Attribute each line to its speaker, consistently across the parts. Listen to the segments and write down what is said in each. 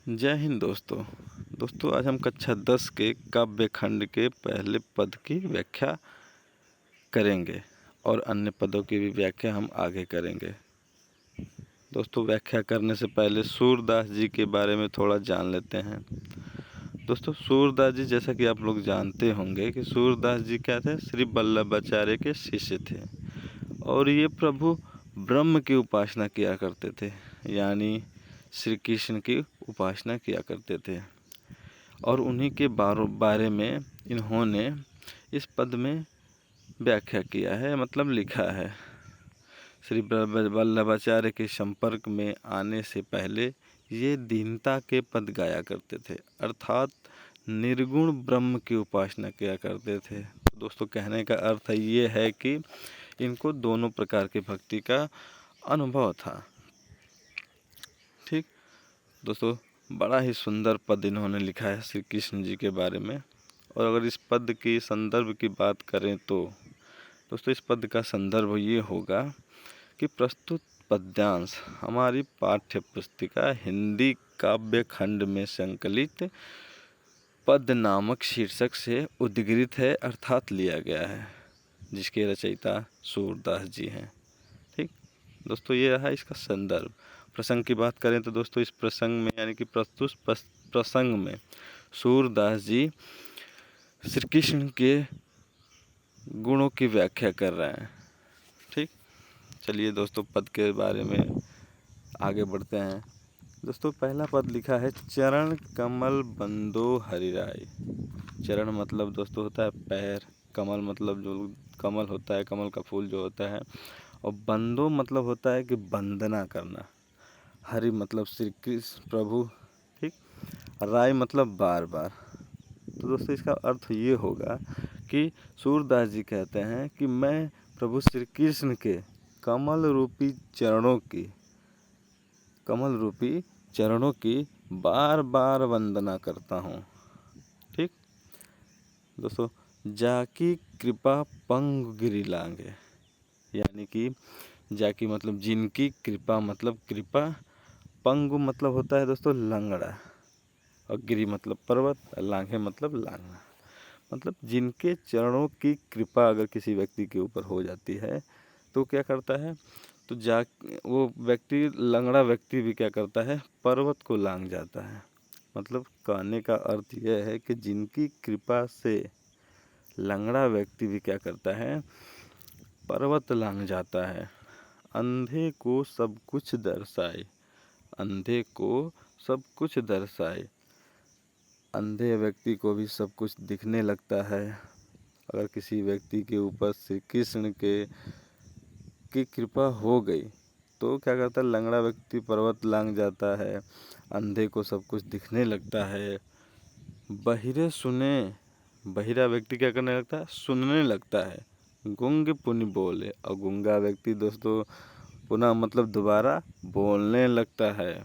Speaker 1: जय हिंद दोस्तों आज हम कक्षा 10 के काव्य खंड के पहले पद की व्याख्या करेंगे और अन्य पदों की भी व्याख्या हम आगे करेंगे। दोस्तों व्याख्या करने से पहले सूरदास जी के बारे में थोड़ा जान लेते हैं। दोस्तों सूरदास जी, जैसा कि आप लोग जानते होंगे कि सूरदास जी क्या थे, श्री वल्लभाचार्य के शिष्य थे और ये प्रभु ब्रह्म की उपासना किया करते थे, यानी श्री कृष्ण की उपासना किया करते थे। और उन्हीं के बारे में इन्होंने इस पद में व्याख्या किया है, मतलब लिखा है। श्री वल्लभाचार्य के संपर्क में आने से पहले ये दीनता के पद गाया करते थे, अर्थात निर्गुण ब्रह्म की उपासना किया करते थे। दोस्तों कहने का अर्थ ये है कि इनको दोनों प्रकार की भक्ति का अनुभव था। ठीक दोस्तों, बड़ा ही सुंदर पद इन्होंने लिखा है श्री कृष्ण जी के बारे में। और अगर इस पद की संदर्भ की बात करें तो दोस्तों इस पद का संदर्भ ये होगा कि प्रस्तुत पद्यांश हमारी पाठ्य पुस्तिका हिंदी काव्य खंड में संकलित पद नामक शीर्षक से उद्धृत है, अर्थात लिया गया है, जिसके रचयिता सूरदास जी हैं। ठीक दोस्तों, ये रहा इसका संदर्भ। प्रसंग की बात करें तो दोस्तों इस प्रसंग में यानी कि प्रस्तुत प्रसंग में सूरदास जी श्री कृष्ण के गुणों की व्याख्या कर रहे हैं। ठीक, चलिए दोस्तों पद के बारे में आगे बढ़ते हैं। दोस्तों पहला पद लिखा है, चरण कमल बंदो हरिराय। चरण मतलब दोस्तों होता है पैर, कमल मतलब जो कमल होता है, कमल का फूल जो होता है, और बंदो मतलब होता है कि वंदना करना, हरि मतलब श्री कृष्ण प्रभु, ठीक, राय मतलब बार बार। तो दोस्तों इसका अर्थ ये होगा कि सूरदास जी कहते हैं कि मैं प्रभु श्री कृष्ण के कमल रूपी चरणों की बार बार वंदना करता हूँ। ठीक दोस्तों, जाकी कृपा पंग गिरि लांगे, यानी कि जाकी मतलब जिनकी, कृपा मतलब कृपा, पंगु मतलब होता है दोस्तों लंगड़ा, और गिरि मतलब पर्वत, लांघे मतलब लांघना। मतलब जिनके चरणों की कृपा अगर किसी व्यक्ति के ऊपर हो जाती है तो क्या करता है, तो वो व्यक्ति, लंगड़ा व्यक्ति भी क्या करता है, पर्वत को लांघ जाता है। मतलब कहने का अर्थ यह है कि जिनकी कृपा से लंगड़ा व्यक्ति भी क्या करता है, पर्वत लांघ जाता है। अंधे को सब कुछ दर्शाए, अंधे को सब कुछ दर्शाए, अंधे व्यक्ति को भी सब कुछ दिखने लगता है। अगर किसी व्यक्ति के ऊपर श्री कृष्ण की कृपा हो गई तो क्या करता है, लंगड़ा व्यक्ति पर्वत लांघ जाता है, अंधे को सब कुछ दिखने लगता है। बहिरे सुने, बहिरा व्यक्ति क्या करने लगता है, सुनने लगता है। गूंग पुनि बोले, और गूंगा व्यक्ति दोस्तों पुनः मतलब दोबारा बोलने लगता है।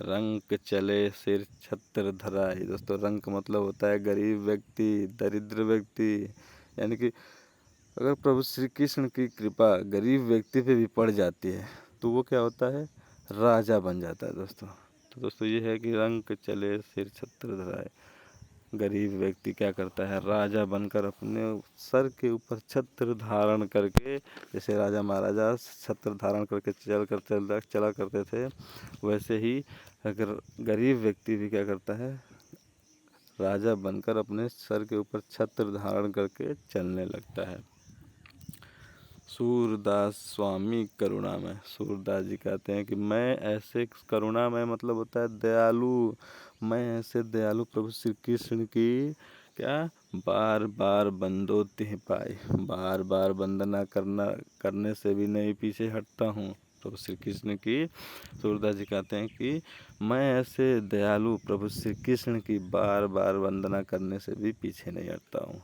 Speaker 1: रंक चले सिर छत्र धराई, दोस्तों रंक मतलब होता है गरीब व्यक्ति, दरिद्र व्यक्ति, यानी कि अगर प्रभु श्री कृष्ण की कृपा गरीब व्यक्ति पे भी पड़ जाती है तो वो क्या होता है, राजा बन जाता है दोस्तों। तो दोस्तों ये है कि रंक चले सिर छत्र धराए, गरीब व्यक्ति क्या करता है, राजा बनकर अपने सर के ऊपर छत्र धारण करके, जैसे राजा महाराजा छत्र धारण करके चला करते थे, वैसे ही अगर गरीब व्यक्ति भी क्या करता है, राजा बनकर अपने सर के ऊपर छत्र धारण करके चलने लगता है। सूरदास स्वामी करुणामय, सूरदास जी कहते हैं कि मैं ऐसे करुणामय मतलब होता है दयालु, मैं ऐसे दयालु प्रभु श्री कृष्ण की क्या बार बार बंदो तिह पाए, बार बार वंदना करने से भी नहीं पीछे हटता हूँ। प्रभु श्री कृष्ण की सूरदास जी कहते हैं कि मैं ऐसे दयालु प्रभु श्री कृष्ण की बार बार वंदना करने से भी पीछे नहीं हटता हूँ।